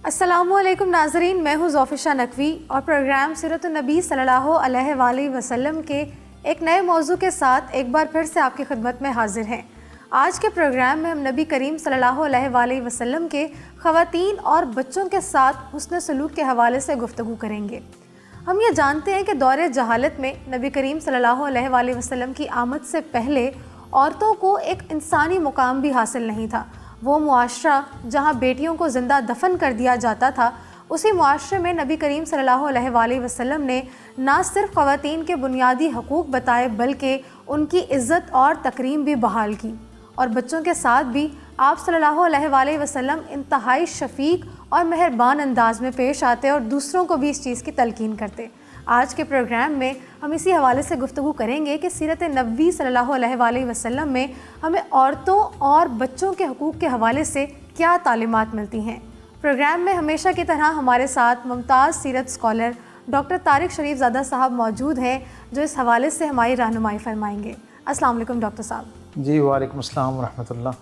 السلام علیکم ناظرین، میں ہوں ذوفشا نقوی اور پروگرام سیرت النبی صلی اللہ علیہ وآلہ وسلم کے ایک نئے موضوع کے ساتھ ایک بار پھر سے آپ کی خدمت میں حاضر ہیں۔ آج کے پروگرام میں ہم نبی کریم صلی اللہ علیہ وآلہ وسلم کے خواتین اور بچوں کے ساتھ حسن سلوک کے حوالے سے گفتگو کریں گے۔ ہم یہ جانتے ہیں کہ دور جہالت میں نبی کریم صلی اللہ علیہ وآلہ وسلم کی آمد سے پہلے عورتوں کو ایک انسانی مقام بھی حاصل نہیں تھا۔ وہ معاشرہ جہاں بیٹیوں کو زندہ دفن کر دیا جاتا تھا، اسی معاشرے میں نبی کریم صلی اللہ علیہ وآلہ وسلم نے نہ صرف خواتین کے بنیادی حقوق بتائے بلکہ ان کی عزت اور تکریم بھی بحال کی، اور بچوں کے ساتھ بھی آپ صلی اللہ علیہ وآلہ وسلم انتہائی شفیق اور مہربان انداز میں پیش آتے اور دوسروں کو بھی اس چیز کی تلقین کرتے۔ آج کے پروگرام میں ہم اسی حوالے سے گفتگو کریں گے کہ سیرت نبوی صلی اللہ علیہ وآلہ وسلم میں ہمیں عورتوں اور بچوں کے حقوق کے حوالے سے کیا تعلیمات ملتی ہیں۔ پروگرام میں ہمیشہ کی طرح ہمارے ساتھ ممتاز سیرت اسکالر ڈاکٹر طارق شریف زادہ صاحب موجود ہیں، جو اس حوالے سے ہماری رہنمائی فرمائیں گے۔ السلام علیکم ڈاکٹر صاحب۔ جی وعلیکم السلام ورحمۃ اللہ۔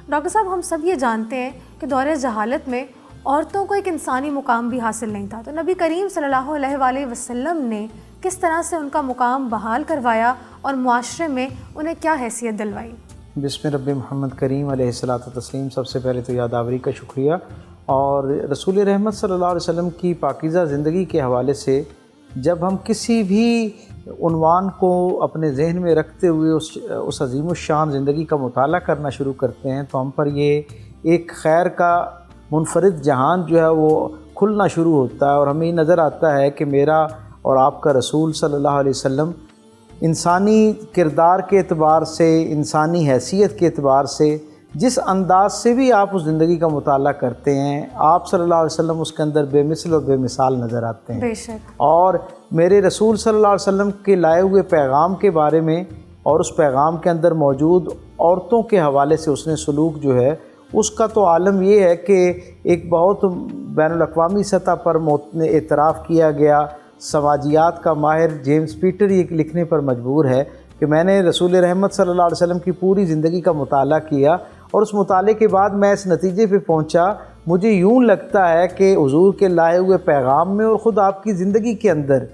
ڈاکٹر صاحب، ہم سب یہ جانتے ہیں کہ دور جہالت میں عورتوں کو ایک انسانی مقام بھی حاصل نہیں تھا، تو نبی کریم صلی اللہ علیہ وآلہ وسلم نے کس طرح سے ان کا مقام بحال کروایا اور معاشرے میں انہیں کیا حیثیت دلوائی؟ بسم رب محمد کریم علیہ الصلاۃ والتسلیم۔ سب سے پہلے تو یادآوری کا شکریہ، اور رسول رحمت صلی اللہ علیہ وسلم کی پاکیزہ زندگی کے حوالے سے جب ہم کسی بھی عنوان کو اپنے ذہن میں رکھتے ہوئے اس عظیم الشان زندگی کا مطالعہ کرنا شروع کرتے ہیں تو ہم پر یہ ایک خیر کا منفرد جہان جو ہے وہ کھلنا شروع ہوتا ہے، اور ہمیں یہ نظر آتا ہے کہ میرا اور آپ کا رسول صلی اللہ علیہ وسلم انسانی کردار کے اعتبار سے، انسانی حیثیت کے اعتبار سے، جس انداز سے بھی آپ اس زندگی کا مطالعہ کرتے ہیں، آپ صلی اللہ علیہ وسلم اس کے اندر بے مثل اور بے مثال نظر آتے ہیں۔ بے شک۔ اور میرے رسول صلی اللہ علیہ وسلم کے لائے ہوئے پیغام کے بارے میں اور اس پیغام کے اندر موجود عورتوں کے حوالے سے حسن سلوک جو ہے، اس کا تو عالم یہ ہے کہ ایک بہت بین الاقوامی سطح پر اعتراف کیا گیا۔ سماجیات کا ماہر جیمز پیٹر یہ لکھنے پر مجبور ہے کہ میں نے رسول رحمت صلی اللہ علیہ وسلم کی پوری زندگی کا مطالعہ کیا، اور اس مطالعے کے بعد میں اس نتیجے پہ پہنچا، مجھے یوں لگتا ہے کہ حضور کے لائے ہوئے پیغام میں اور خود آپ کی زندگی کے اندر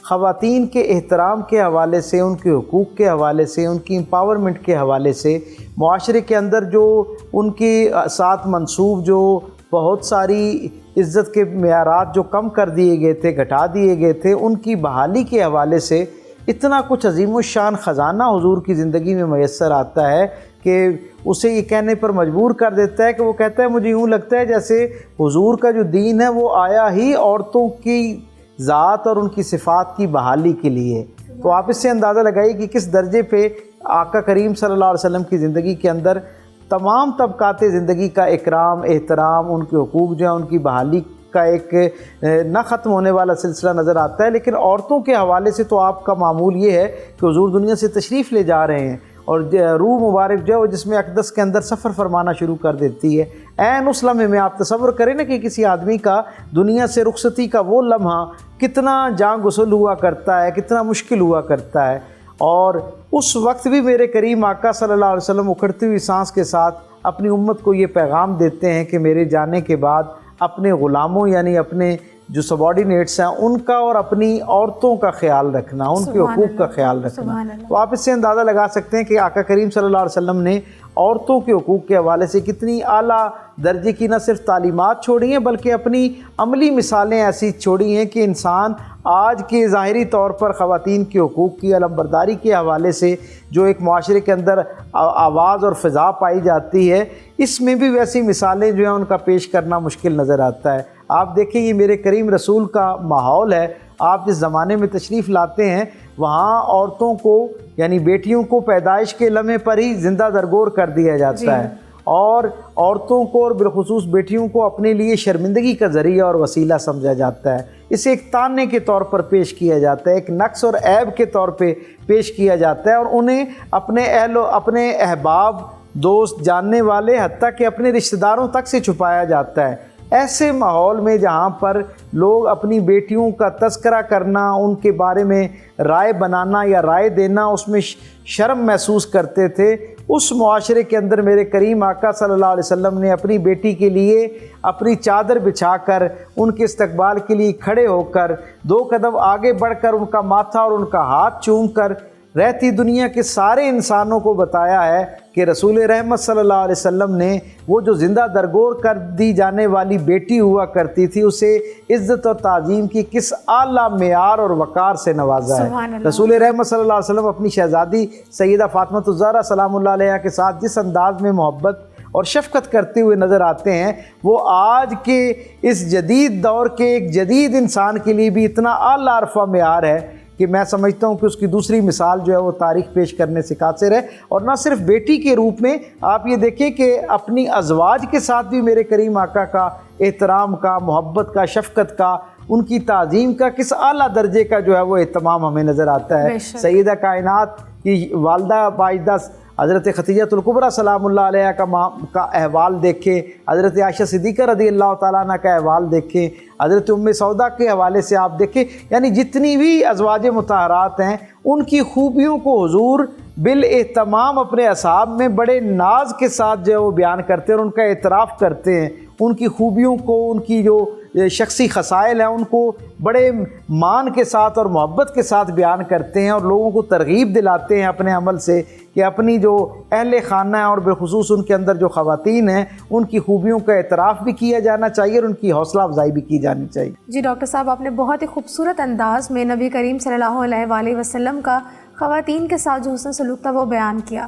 خواتین کے احترام کے حوالے سے، ان کے حقوق کے حوالے سے، ان کی امپاورمنٹ کے حوالے سے، معاشرے کے اندر جو ان کے ساتھ منسوب جو بہت ساری عزت کے معیارات جو کم کر دیے گئے تھے، گھٹا دیے گئے تھے، ان کی بحالی کے حوالے سے اتنا کچھ عظیم الشان خزانہ حضور کی زندگی میں میسر آتا ہے کہ اسے یہ کہنے پر مجبور کر دیتا ہے کہ وہ کہتا ہے مجھے یوں لگتا ہے جیسے حضور کا جو دین ہے وہ آیا ہی عورتوں کی ذات اور ان کی صفات کی بحالی کے لیے۔ تو آپ اس سے اندازہ لگائیے کہ کس درجے پہ آقا کریم صلی اللہ علیہ وسلم کی زندگی کے اندر تمام طبقات زندگی کا اکرام، احترام، ان کے حقوق جو ہیں ان کی بحالی کا ایک نہ ختم ہونے والا سلسلہ نظر آتا ہے۔ لیکن عورتوں کے حوالے سے تو آپ کا معمول یہ ہے کہ حضور دنیا سے تشریف لے جا رہے ہیں، اور روح مبارک جو ہے جس میں اقدس کے اندر سفر فرمانا شروع کر دیتی ہے، عین اس لمحے میں آپ تصور کریں نا کہ کسی آدمی کا دنیا سے رخصتی کا وہ لمحہ کتنا جاں غسل ہوا کرتا ہے، کتنا مشکل ہوا کرتا ہے، اور اس وقت بھی میرے کریم آقا صلی اللہ علیہ وسلم اکھڑتی ہوئی سانس کے ساتھ اپنی امت کو یہ پیغام دیتے ہیں کہ میرے جانے کے بعد اپنے غلاموں یعنی اپنے جو سبارڈینیٹس ہیں ان کا اور اپنی عورتوں کا خیال رکھنا، ان کے حقوق کا خیال رکھنا۔ تو آپ اس سے اندازہ لگا سکتے ہیں کہ آقا کریم صلی اللہ علیہ وسلم نے عورتوں کے حقوق کے حوالے سے کتنی اعلیٰ درجے کی نہ صرف تعلیمات چھوڑی ہیں بلکہ اپنی عملی مثالیں ایسی چھوڑی ہیں کہ انسان آج کے ظاہری طور پر خواتین کے حقوق کی علمبرداری کے حوالے سے جو ایک معاشرے کے اندر آواز اور فضا پائی جاتی ہے، اس میں بھی ویسی مثالیں جو ہیں ان کا پیش کرنا مشکل نظر آتا ہے۔ آپ دیکھیں یہ میرے کریم رسول کا ماحول ہے، آپ جس زمانے میں تشریف لاتے ہیں وہاں عورتوں کو یعنی بیٹیوں کو پیدائش کے لمحے پر ہی زندہ درگور کر دیا جاتا ہے، اور عورتوں کو اور بالخصوص بیٹیوں کو اپنے لیے شرمندگی کا ذریعہ اور وسیلہ سمجھا جاتا ہے۔ اسے ایک تانے کے طور پر پیش کیا جاتا ہے، ایک نقص اور عیب کے طور پہ پیش کیا جاتا ہے، اور انہیں اپنے اہل و اپنے احباب، دوست، جاننے والے، حتیٰ کہ اپنے رشتہ داروں تک سے چھپایا جاتا ہے۔ ایسے ماحول میں جہاں پر لوگ اپنی بیٹیوں کا تذکرہ کرنا، ان کے بارے میں رائے بنانا یا رائے دینا اس میں شرم محسوس کرتے تھے، اس معاشرے کے اندر میرے کریم آقا صلی اللہ علیہ وسلم نے اپنی بیٹی کے لیے اپنی چادر بچھا کر ان کے استقبال کے لیے کھڑے ہو کر 2 قدم آگے بڑھ کر ان کا ماتھا اور ان کا ہاتھ چوم کر رہتی دنیا کے سارے انسانوں کو بتایا ہے کہ رسول رحمت صلی اللہ علیہ وسلم نے وہ جو زندہ درگور کر دی جانے والی بیٹی ہوا کرتی تھی اسے عزت اور تعظیم کی کس اعلیٰ معیار اور وقار سے نوازا ہے۔ رسول رحمت صلی اللہ علیہ وسلم اپنی شہزادی سیدہ فاطمہ الزہرا سلام اللہ علیہا کے ساتھ جس انداز میں محبت اور شفقت کرتے ہوئے نظر آتے ہیں وہ آج کے اس جدید دور کے ایک جدید انسان کے لیے بھی اتنا اعلیٰ عرفہ معیار ہے کہ میں سمجھتا ہوں کہ اس کی دوسری مثال جو ہے وہ تاریخ پیش کرنے سے قاصر ہے۔ اور نہ صرف بیٹی کے روپ میں، آپ یہ دیکھیں کہ اپنی ازواج کے ساتھ بھی میرے کریم آقا کا احترام کا، محبت کا، شفقت کا، ان کی تعظیم کا کس اعلیٰ درجے کا جو ہے وہ اہتمام ہمیں نظر آتا ہے۔ سیدہ کائنات کی والدہ باجدہ حضرت خدیجہ الکبریٰ سلام اللہ علیہ کا احوال دیکھیں، حضرت عائشہ صدیقہ رضی اللہ تعالیٰ عنہ کا احوال دیکھیں، حضرت ام سودا کے حوالے سے آپ دیکھیں، یعنی جتنی بھی ازواج مطہرات ہیں ان کی خوبیوں کو حضور بالاہتمام اپنے اصحاب میں بڑے ناز کے ساتھ جو ہے وہ بیان کرتے ہیں اور ان کا اعتراف کرتے ہیں، ان کی خوبیوں کو، ان کی جو شخصی خصائل ہیں ان کو بڑے مان کے ساتھ اور محبت کے ساتھ بیان کرتے ہیں اور لوگوں کو ترغیب دلاتے ہیں اپنے عمل سے کہ اپنی جو اہل خانہ ہیں اور بالخصوص ان کے اندر جو خواتین ہیں ان کی خوبیوں کا اعتراف بھی کیا جانا چاہیے اور ان کی حوصلہ افزائی بھی کی جانی چاہیے۔ جی ڈاکٹر صاحب، آپ نے بہت ہی خوبصورت انداز میں نبی کریم صلی اللہ علیہ وآلہ وسلم کا خواتین کے ساتھ جو حسن سلوک تھا وہ بیان کیا۔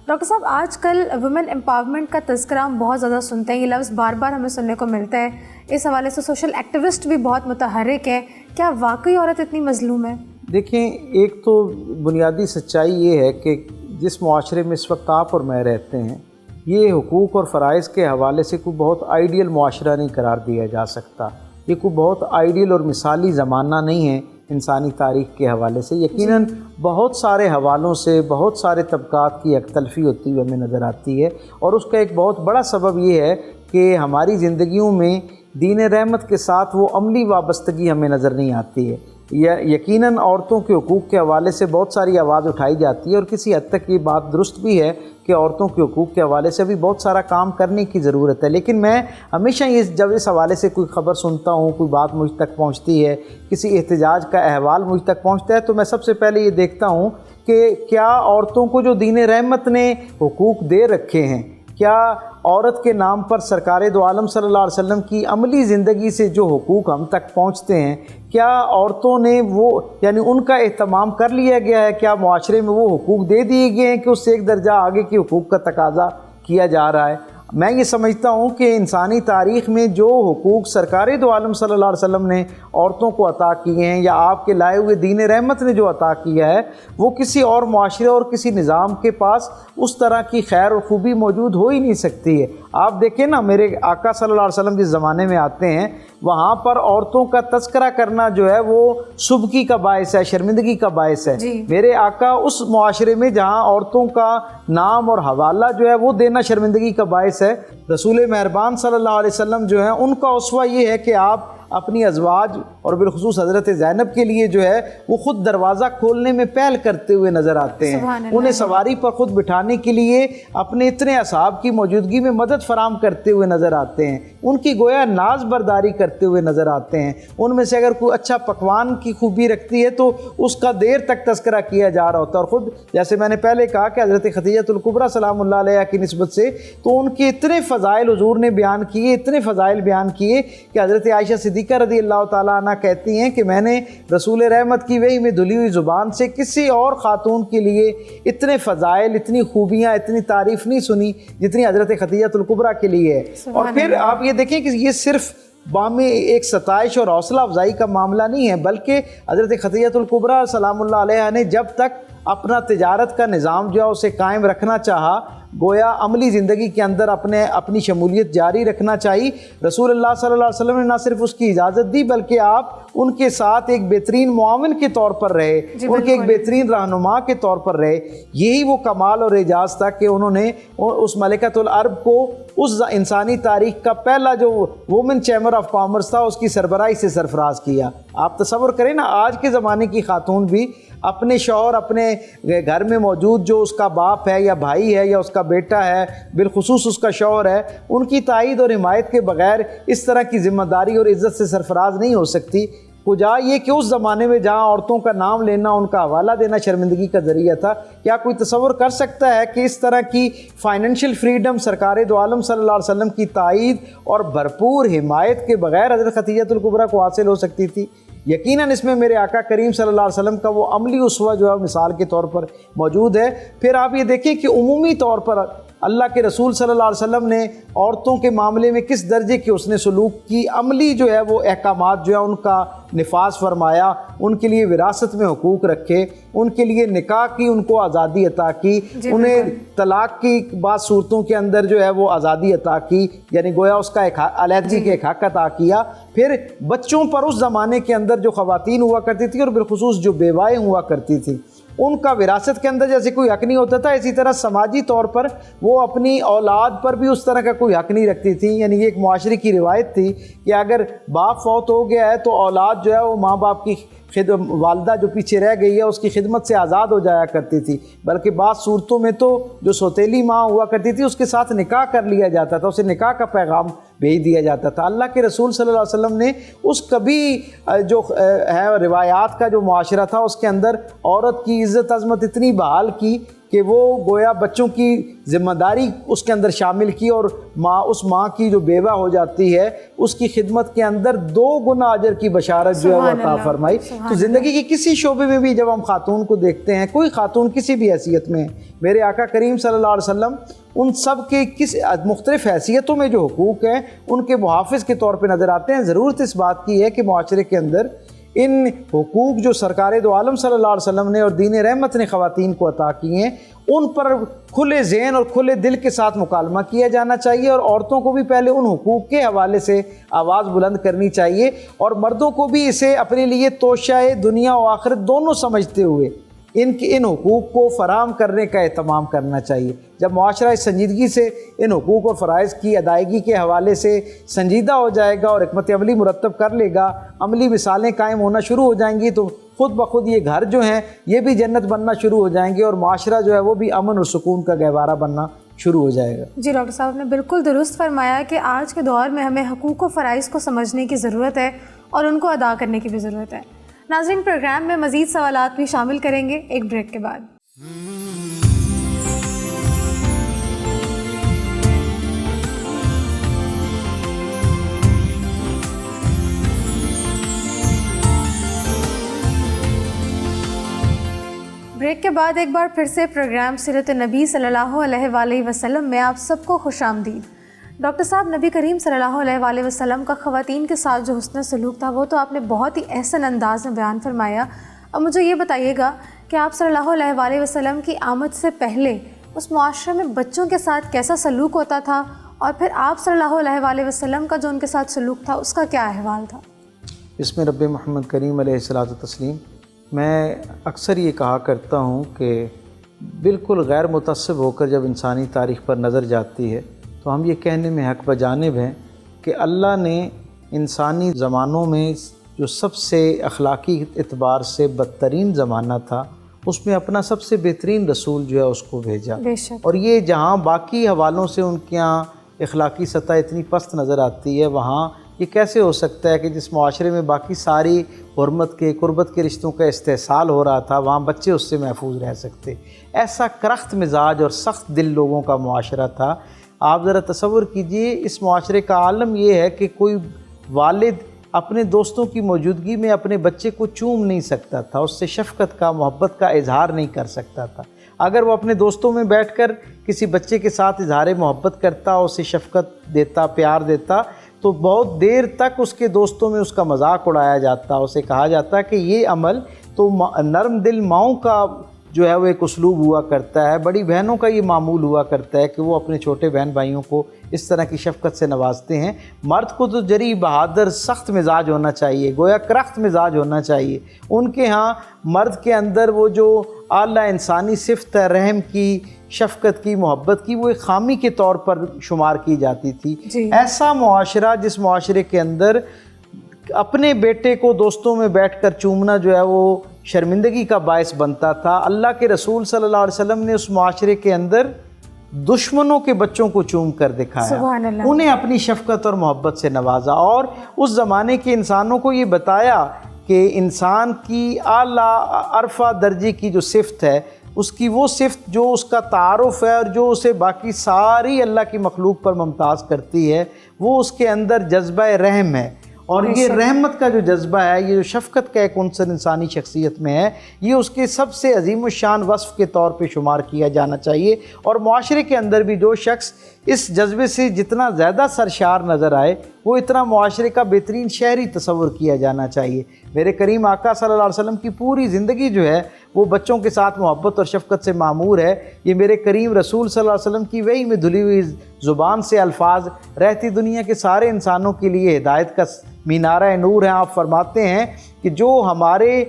ڈاکٹر صاحب، آج کل ویمن امپاورمنٹ کا تذکرہ ہم بہت زیادہ سنتے ہیں، یہ لفظ بار بار ہمیں سننے کو ملتا ہے، اس حوالے سے سوشل ایکٹیوسٹ بھی بہت متحرک ہیں، کیا واقعی عورت اتنی مظلوم ہے؟ دیکھیں، ایک تو بنیادی سچائی یہ ہے کہ جس معاشرے میں اس وقت آپ اور میں رہتے ہیں یہ حقوق اور فرائض کے حوالے سے کوئی بہت آئیڈیل معاشرہ نہیں قرار دیا جا سکتا، یہ کوئی بہت آئیڈیل اور مثالی زمانہ نہیں ہے انسانی تاریخ کے حوالے سے۔ یقیناً بہت سارے حوالوں سے بہت سارے طبقات کی یک تلفی ہوتی ہوئی ہمیں نظر آتی ہے اور اس کا ایک بہت بڑا سبب یہ ہے کہ ہماری زندگیوں میں دین رحمت کے ساتھ وہ عملی وابستگی ہمیں نظر نہیں آتی ہے۔ یقیناً عورتوں کے حقوق کے حوالے سے بہت ساری آواز اٹھائی جاتی ہے اور کسی حد تک یہ بات درست بھی ہے کہ عورتوں کے حقوق کے حوالے سے بھی بہت سارا کام کرنے کی ضرورت ہے، لیکن میں ہمیشہ جب اس حوالے سے کوئی خبر سنتا ہوں، کوئی بات مجھ تک پہنچتی ہے، کسی احتجاج کا احوال مجھ تک پہنچتا ہے تو میں سب سے پہلے یہ دیکھتا ہوں کہ کیا عورتوں کو جو دین رحمت نے حقوق دے رکھے ہیں، کیا عورت کے نام پر سرکار دو عالم صلی اللہ علیہ وسلم کی عملی زندگی سے جو حقوق ہم تک پہنچتے ہیں کیا عورتوں نے وہ یعنی ان کا اہتمام کر لیا گیا ہے؟ کیا معاشرے میں وہ حقوق دے دیے گئے ہیں کہ اس سے ایک درجہ آگے کے حقوق کا تقاضا کیا جا رہا ہے؟ میں یہ سمجھتا ہوں کہ انسانی تاریخ میں جو حقوق سرکار دو عالم صلی اللہ علیہ وسلم نے عورتوں کو عطا کیے ہیں یا آپ کے لائے ہوئے دین رحمت نے جو عطا کیا ہے وہ کسی اور معاشرے اور کسی نظام کے پاس اس طرح کی خیر اور خوبی موجود ہو ہی نہیں سکتی ہے۔ آپ دیکھیں نا، میرے آقا صلی اللہ علیہ وسلم جس زمانے میں آتے ہیں وہاں پر عورتوں کا تذکرہ کرنا جو ہے وہ سبکی کا باعث ہے، شرمندگی کا باعث ہے۔ میرے آقا اس معاشرے میں جہاں عورتوں کا نام اور حوالہ جو ہے وہ دینا شرمندگی کا باعث ہے، رسول مہربان صلی اللہ علیہ وسلم جو ہیں ان کا اسوہ یہ ہے کہ آپ اپنی ازواج اور بالخصوص حضرت زینب کے لیے جو ہے وہ خود دروازہ کھولنے میں پہل کرتے ہوئے نظر آتے ہیں، انہیں سواری پر خود بٹھانے کے لیے اپنے اتنے اصحاب کی موجودگی میں مدد فراہم کرتے ہوئے نظر آتے ہیں، ان کی گویا ناز برداری کرتے ہوئے نظر آتے ہیں۔ ان میں سے اگر کوئی اچھا پکوان کی خوبی رکھتی ہے تو اس کا دیر تک تذکرہ کیا جا رہا ہوتا ہے، اور خود جیسے میں نے پہلے کہا کہ حضرت خدیجہ الکبریٰ سلام اللہ علیہ کی نسبت سے تو ان کے اتنے فضائل حضور نے بیان کیے، اتنے فضائل بیان کیے کہ حضرت عائشہ صدیقہ رضی اللہ تعالیٰ عنہ کہتی ہیں کہ میں نے رسول رحمت کی وحی میں دھلی ہوئی زبان سے کسی اور خاتون کے لیے اتنے فضائل، اتنی خوبیاں، اتنی تعریف نہیں سنی جتنی حضرت خدیجہ الکبریٰ کے لیے ہے۔ اور پھر آپ یہ دیکھیں کہ یہ صرف بامی ایک ستائش اور حوصلہ افزائی کا معاملہ نہیں ہے، بلکہ حضرت خدیجہ الکبریٰ سلام اللہ علیہ نے جب تک اپنا تجارت کا نظام جو ہے اسے قائم رکھنا چاہا، گویا عملی زندگی کے اندر اپنی شمولیت جاری رکھنا چاہیے، رسول اللہ صلی اللہ علیہ وسلم نے نہ صرف اس کی اجازت دی بلکہ آپ ان کے ساتھ ایک بہترین معاون کے طور پر رہے، ان کے ایک بہترین رہنما کے طور پر رہے۔ یہی وہ کمال اور اعجاز تھا کہ انہوں نے اس ملکۃ العرب کو اس انسانی تاریخ کا پہلا جو وومن چیمبر آف کامرس تھا اس کی سربراہی سے سرفراز کیا۔ آپ تصور کریں نا، آج کے زمانے کی خاتون بھی اپنے شوہر، اپنے گھر میں موجود جو اس کا باپ ہے یا بھائی ہے یا اس کا بیٹا ہے، بالخصوص اس کا شوہر ہے، ان کی تائید اور حمایت کے بغیر اس طرح کی ذمہ داری اور عزت سے سرفراز نہیں ہو سکتی۔ کجا یہ کہ اس زمانے میں جہاں عورتوں کا نام لینا، ان کا حوالہ دینا شرمندگی کا ذریعہ تھا، کیا کوئی تصور کر سکتا ہے کہ اس طرح کی فائنینشیل فریڈم سرکار دو عالم صلی اللہ علیہ وسلم کی تائید اور بھرپور حمایت کے بغیر حضرت خدیجہ الکبریٰ کو حاصل ہو سکتی تھی؟ یقیناً اس میں میرے آقا کریم صلی اللہ علیہ وسلم کا وہ عملی اسوہ جو ہے مثال کے طور پر موجود ہے۔ پھر آپ یہ دیکھیں کہ عمومی طور پر اللہ کے رسول صلی اللہ علیہ وسلم نے عورتوں کے معاملے میں کس درجے کے اس نے سلوک کی، عملی جو ہے وہ احکامات جو ہے ان کا نفاذ فرمایا، ان کے لیے وراثت میں حقوق رکھے، ان کے لیے نکاح کی ان کو آزادی عطا کی، انہیں طلاق کی بعض صورتوں کے اندر جو ہے وہ آزادی عطا کی، یعنی گویا اس کا علیحدگی کے ایک حق عطا کیا۔ پھر بچوں پر اس زمانے کے اندر جو خواتین ہوا کرتی تھی اور بالخصوص جو بیوائیں ہوا کرتی تھی، ان کا وراثت کے اندر جیسے کوئی حق نہیں ہوتا تھا، اسی طرح سماجی طور پر وہ اپنی اولاد پر بھی اس طرح کا کوئی حق نہیں رکھتی تھی۔ یعنی یہ ایک معاشرے کی روایت تھی کہ اگر باپ فوت ہو گیا ہے تو اولاد جو ہے وہ ماں باپ کی والدہ جو پیچھے رہ گئی ہے اس کی خدمت سے آزاد ہو جایا کرتی تھی، بلکہ بعض صورتوں میں تو جو سوتیلی ماں ہوا کرتی تھی اس کے ساتھ نکاح کر لیا جاتا تھا، اسے نکاح کا پیغام بھیج دیا جاتا تھا۔ اللہ کے رسول صلی اللہ علیہ وسلم نے اس کبھی جو ہے روایات کا جو معاشرہ تھا اس کے اندر عورت کی عزت عظمت اتنی بحال کی کہ وہ گویا بچوں کی ذمہ داری اس کے اندر شامل کی، اور اس ماں کی جو بیوہ ہو جاتی ہے اس کی خدمت کے اندر 2 گنا اجر کی بشارت جو ہے وہ عطا فرمائی۔ تو زندگی کی کسی شعبے میں بھی جب ہم خاتون کو دیکھتے ہیں، کوئی خاتون کسی بھی حیثیت میں، میرے آقا کریم صلی اللہ علیہ وسلم ان سب کے مختلف حیثیتوں میں جو حقوق ہیں ان کے محافظ کے طور پہ نظر آتے ہیں۔ ضرورت اس بات کی ہے کہ معاشرے کے اندر ان حقوق جو سرکار دو عالم صلی اللہ علیہ وسلم نے اور دین رحمت نے خواتین کو عطا کیے ہیں، ان پر کھلے ذہن اور کھلے دل کے ساتھ مکالمہ کیا جانا چاہیے، اور عورتوں کو بھی پہلے ان حقوق کے حوالے سے آواز بلند کرنی چاہیے، اور مردوں کو بھی اسے اپنے لیے توشہ دنیا و آخرت دونوں سمجھتے ہوئے ان حقوق کو فراہم کرنے کا اہتمام کرنا چاہیے۔ جب معاشرہ اس سنجیدگی سے ان حقوق اور فرائض کی ادائیگی کے حوالے سے سنجیدہ ہو جائے گا اور حکمت عملی مرتب کر لے گا، عملی مثالیں قائم ہونا شروع ہو جائیں گی، تو خود بخود یہ گھر جو ہیں یہ بھی جنت بننا شروع ہو جائیں گے، اور معاشرہ جو ہے وہ بھی امن اور سکون کا گہوارہ بننا شروع ہو جائے گا۔ جی ڈاکٹر صاحب نے بالکل درست فرمایا کہ آج کے دور میں ہمیں حقوق و فرائض کو سمجھنے کی ضرورت ہے اور ان کو ادا کرنے کی بھی ضرورت ہے۔ ناظرین، پروگرام میں مزید سوالات بھی شامل کریں گے ایک بریک کے بعد۔ بریک کے بعد ایک بار پھر سے پروگرام سیرت نبی صلی اللہ علیہ وآلہ وسلم میں آپ سب کو خوش آمدید۔ ڈاکٹر صاحب، نبی کریم صلی اللہ علیہ وآلہ وسلم کا خواتین کے ساتھ جو حسن سلوک تھا وہ تو آپ نے بہت ہی احسن انداز میں بیان فرمایا۔ اب مجھے یہ بتائیے گا کہ آپ صلی اللہ علیہ وآلہ وسلم کی آمد سے پہلے اس معاشرے میں بچوں کے ساتھ کیسا سلوک ہوتا تھا، اور پھر آپ صلی اللہ علیہ وآلہ وسلم کا جو ان کے ساتھ سلوک تھا اس کا کیا احوال تھا؟ اس میں رب محمد کریم علیہ الصلاۃ والتسلیم، میں اکثر یہ کہا کرتا ہوں کہ بالکل غیر متعصب ہو کر جب انسانی تاریخ پر نظر جاتی ہے تو ہم یہ کہنے میں حق بجانب ہیں کہ اللہ نے انسانی زمانوں میں جو سب سے اخلاقی اعتبار سے بدترین زمانہ تھا اس میں اپنا سب سے بہترین رسول جو ہے اس کو بھیجا، اور یہ جہاں باقی حوالوں سے ان کے یہاں اخلاقی سطح اتنی پست نظر آتی ہے، وہاں یہ کیسے ہو سکتا ہے کہ جس معاشرے میں باقی ساری حرمت کے قربت کے رشتوں کا استحصال ہو رہا تھا وہاں بچے اس سے محفوظ رہ سکتے؟ ایسا کرخت مزاج اور سخت دل لوگوں کا معاشرہ تھا۔ آپ ذرا تصور کیجئے، اس معاشرے کا عالم یہ ہے کہ کوئی والد اپنے دوستوں کی موجودگی میں اپنے بچے کو چوم نہیں سکتا تھا، اس سے شفقت کا، محبت کا اظہار نہیں کر سکتا تھا۔ اگر وہ اپنے دوستوں میں بیٹھ کر کسی بچے کے ساتھ اظہار محبت کرتا، اسے شفقت دیتا، پیار دیتا، تو بہت دیر تک اس کے دوستوں میں اس کا مذاق اڑایا جاتا، اسے کہا جاتا کہ یہ عمل تو نرم دل ماؤں کا جو ہے وہ ایک اسلوب ہوا کرتا ہے، بڑی بہنوں کا یہ معمول ہوا کرتا ہے کہ وہ اپنے چھوٹے بہن بھائیوں کو اس طرح کی شفقت سے نوازتے ہیں۔ مرد کو تو جری بہادر سخت مزاج ہونا چاہیے، گویا کرخت مزاج ہونا چاہیے۔ ان کے ہاں مرد کے اندر وہ جو اعلیٰ انسانی صفت ہے رحم کی، شفقت کی، محبت کی، وہ ایک خامی کے طور پر شمار کی جاتی تھی۔ ایسا معاشرہ جس معاشرے کے اندر اپنے بیٹے کو دوستوں میں بیٹھ کر چومنا جو ہے وہ شرمندگی کا باعث بنتا تھا، اللہ کے رسول صلی اللہ علیہ وسلم نے اس معاشرے کے اندر دشمنوں کے بچوں کو چوم کر دکھایا، انہیں اپنی شفقت اور محبت سے نوازا، اور اس زمانے کے انسانوں کو یہ بتایا کہ انسان کی اعلیٰ عرفہ درجے کی جو صفت ہے، اس کی وہ صفت جو اس کا تعارف ہے اور جو اسے باقی ساری اللہ کی مخلوق پر ممتاز کرتی ہے، وہ اس کے اندر جذبہ رحم ہے۔ اور یہ رحمت کا جو جذبہ ہے، یہ جو شفقت کا ایک عنصر انسانی شخصیت میں ہے، یہ اس کے سب سے عظیم الشان وصف کے طور پہ شمار کیا جانا چاہیے، اور معاشرے کے اندر بھی جو شخص اس جذبے سے جتنا زیادہ سرشار نظر آئے، وہ اتنا معاشرے کا بہترین شہری تصور کیا جانا چاہیے۔ میرے کریم آقا صلی اللہ علیہ وسلم کی پوری زندگی جو ہے وہ بچوں کے ساتھ محبت اور شفقت سے معمور ہے۔ یہ میرے کریم رسول صلی اللہ علیہ وسلم کی وحی میں دھلی ہوئی زبان سے الفاظ رہتی دنیا کے سارے انسانوں کے لیے ہدایت کا مینارہ نور ہیں۔ آپ فرماتے ہیں کہ جو ہمارے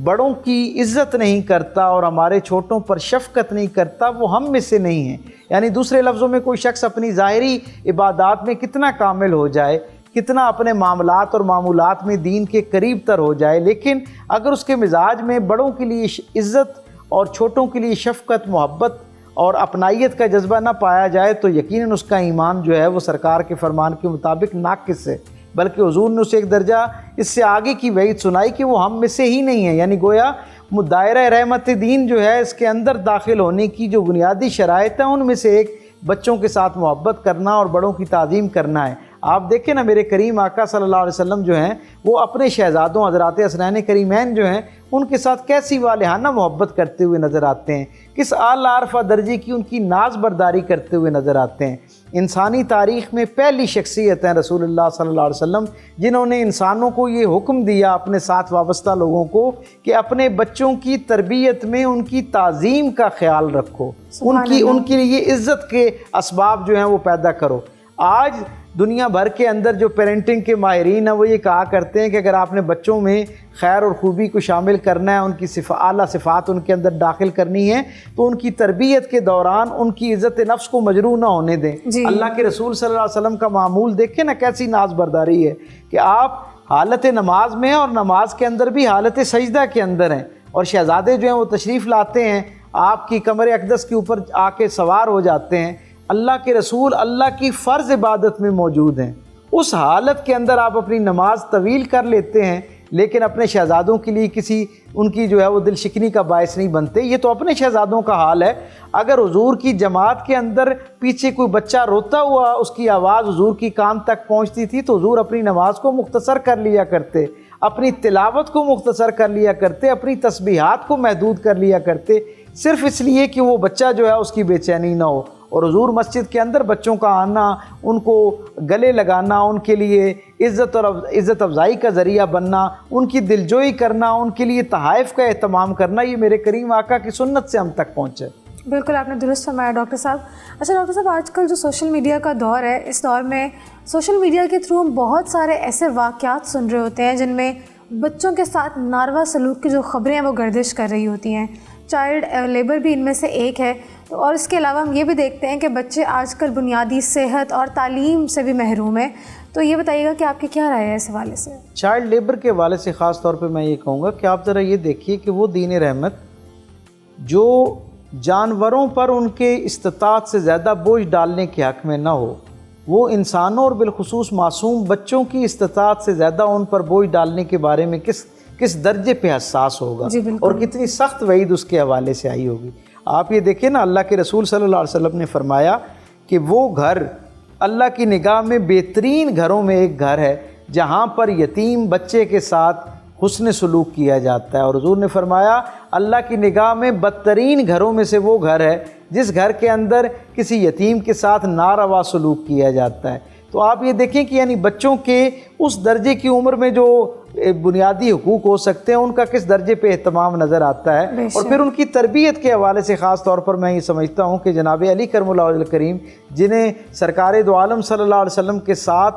بڑوں کی عزت نہیں کرتا اور ہمارے چھوٹوں پر شفقت نہیں کرتا، وہ ہم میں سے نہیں ہیں۔ یعنی دوسرے لفظوں میں کوئی شخص اپنی ظاہری عبادات میں کتنا کامل ہو جائے، کتنا اپنے معاملات اور معمولات میں دین کے قریب تر ہو جائے، لیکن اگر اس کے مزاج میں بڑوں کے لیے عزت اور چھوٹوں کے لیے شفقت، محبت اور اپنائیت کا جذبہ نہ پایا جائے، تو یقیناً اس کا ایمان جو ہے وہ سرکار کے فرمان کے مطابق ناقص ہے۔ بلکہ حضور نے اسے ایک درجہ اس سے آگے کی وعید سنائی کہ وہ ہم میں سے ہی نہیں ہے، یعنی گویا دائرہ رحمت دین جو ہے، اس کے اندر داخل ہونے کی جو بنیادی شرائط ہیں، ان میں سے ایک بچوں کے ساتھ محبت کرنا اور بڑوں کی تعظیم کرنا ہے۔ آپ دیکھیں نا، میرے کریم آقا صلی اللہ علیہ وسلم جو ہیں وہ اپنے شہزادوں حضرات حسنین کریمین جو ہیں ان کے ساتھ کیسی والہانہ محبت کرتے ہوئے نظر آتے ہیں، کس اعلیٰ عرفہ درجے کی ان کی ناز برداری کرتے ہوئے نظر آتے ہیں۔ انسانی تاریخ میں پہلی شخصیت ہیں رسول اللہ صلی اللہ علیہ وسلم، جنہوں نے انسانوں کو یہ حکم دیا اپنے ساتھ وابستہ لوگوں کو کہ اپنے بچوں کی تربیت میں ان کی تعظیم کا خیال رکھو، ان کے لیے عزت کے اسباب جو ہیں وہ پیدا کرو۔ آج دنیا بھر کے اندر جو پیرنٹنگ کے ماہرین ہیں وہ یہ کہا کرتے ہیں کہ اگر آپ نے بچوں میں خیر اور خوبی کو شامل کرنا ہے، ان کی اعلیٰ صفات ان کے اندر داخل کرنی ہے، تو ان کی تربیت کے دوران ان کی عزت نفس کو مجروح نہ ہونے دیں۔ اللہ کے رسول صلی اللہ علیہ وسلم کا معمول دیکھیں نا، کیسی ناز برداری ہے کہ آپ حالت نماز میں اور نماز کے اندر بھی حالت سجدہ کے اندر ہیں، اور شہزادے جو ہیں وہ تشریف لاتے ہیں، آپ کی کمر اقدس کے اوپر آ کے سوار ہو جاتے ہیں، اللہ کے رسول اللہ کی فرض عبادت میں موجود ہیں، اس حالت کے اندر آپ اپنی نماز طویل کر لیتے ہیں، لیکن اپنے شہزادوں کے لیے کسی ان کی جو ہے وہ دل شکنی کا باعث نہیں بنتے۔ یہ تو اپنے شہزادوں کا حال ہے۔ اگر حضور کی جماعت کے اندر پیچھے کوئی بچہ روتا ہوا اس کی آواز حضور کی کان تک پہنچتی تھی تو حضور اپنی نماز کو مختصر کر لیا کرتے، اپنی تلاوت کو مختصر کر لیا کرتے، اپنی تسبیحات کو محدود کر لیا کرتے، صرف اس لیے کہ وہ بچہ جو ہے اس کی بے چینی نہ ہو۔ اور حضور مسجد کے اندر بچوں کا آنا، ان کو گلے لگانا، ان کے لیے عزت افزائی کا ذریعہ بننا، ان کی دلجوئی کرنا، ان کے لیے تحائف کا اہتمام کرنا، یہ میرے کریم آقا کی سنت سے ہم تک پہنچے۔ بالکل آپ نے درست فرمایا ڈاکٹر صاحب۔ اچھا ڈاکٹر صاحب، آج کل جو سوشل میڈیا کا دور ہے، اس دور میں سوشل میڈیا کے تھرو ہم بہت سارے ایسے واقعات سن رہے ہوتے ہیں جن میں بچوں کے ساتھ ناروا سلوک کی جو خبریں ہیں وہ گردش کر رہی ہوتی ہیں۔ چائلڈ لیبر بھی ان میں سے ایک ہے، اور اس کے علاوہ ہم یہ بھی دیکھتے ہیں کہ بچے آج کل بنیادی صحت اور تعلیم سے بھی محروم ہیں۔ تو یہ بتائیے گا کہ آپ کی کیا رائے ہے اس حوالے سے؟ چائلڈ لیبر کے حوالے سے خاص طور پہ میں یہ کہوں گا کہ آپ ذرا یہ دیکھیے کہ وہ دین رحمت جو جانوروں پر ان کے استطاعت سے زیادہ بوجھ ڈالنے کے حق میں نہ ہو، وہ انسانوں اور بالخصوص معصوم بچوں کی استطاعت سے زیادہ ان پر بوجھ ڈالنے کے بارے میں کس درجے پہ حساس ہوگا اور کتنی سخت وعید اس کے حوالے سے آئی ہوگی۔ آپ یہ دیکھیں نا، اللہ کے رسول صلی اللہ علیہ وسلم نے فرمایا کہ وہ گھر اللہ کی نگاہ میں بہترین گھروں میں ایک گھر ہے جہاں پر یتیم بچے کے ساتھ حسن سلوک کیا جاتا ہے، اور حضور نے فرمایا اللہ کی نگاہ میں بدترین گھروں میں سے وہ گھر ہے جس گھر کے اندر کسی یتیم کے ساتھ ناروا سلوک کیا جاتا ہے۔ تو آپ یہ دیکھیں کہ یعنی بچوں کے اس درجے کی عمر میں جو بنیادی حقوق ہو سکتے ہیں ان کا کس درجے پہ اہتمام نظر آتا ہے، اور پھر ان کی تربیت کے حوالے سے خاص طور پر میں یہ سمجھتا ہوں کہ جناب علی کرم اللہ وجہ کریم، جنہیں سرکار دو عالم صلی اللہ علیہ وسلم کے ساتھ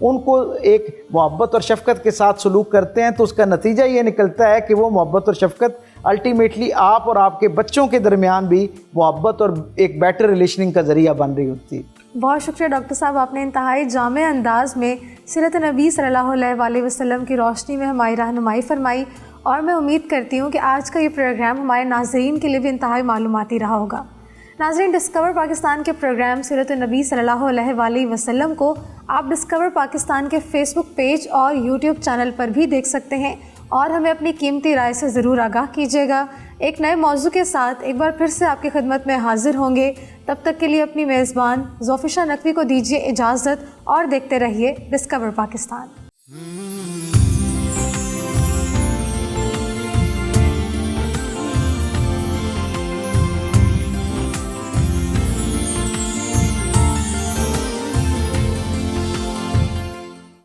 ان کو ایک محبت اور شفقت کے ساتھ سلوک کرتے ہیں تو اس کا نتیجہ یہ نکلتا ہے کہ وہ محبت اور شفقت الٹیمیٹلی آپ اور آپ کے بچوں کے درمیان بھی محبت اور ایک بیٹر ریلیشننگ کا ذریعہ بن رہی ہوتی ہے۔ بہت شکریہ ڈاکٹر صاحب، آپ نے انتہائی جامع انداز میں سیرت نبی صلی اللہ علیہ وآلہ وسلم کی روشنی میں ہماری رہنمائی فرمائی، اور میں امید کرتی ہوں کہ آج کا یہ پروگرام ہمارے ناظرین کے لیے بھی انتہائی معلوماتی رہا ہوگا۔ ناظرین، ڈسکور پاکستان کے پروگرام سیرت النبی صلی اللہ علیہ وآلہ وسلم کو آپ ڈسکور پاکستان کے فیس بک پیج اور یوٹیوب چینل پر بھی دیکھ سکتے ہیں، اور ہمیں اپنی قیمتی رائے سے ضرور آگاہ کیجیے گا۔ ایک نئے موضوع کے ساتھ ایک بار پھر سے آپ کی خدمت میں حاضر ہوں گے، تب تک کے لیے اپنی میزبان ظوفشہ نقوی کو دیجیے اجازت، اور دیکھتے رہیے ڈسکور پاکستان۔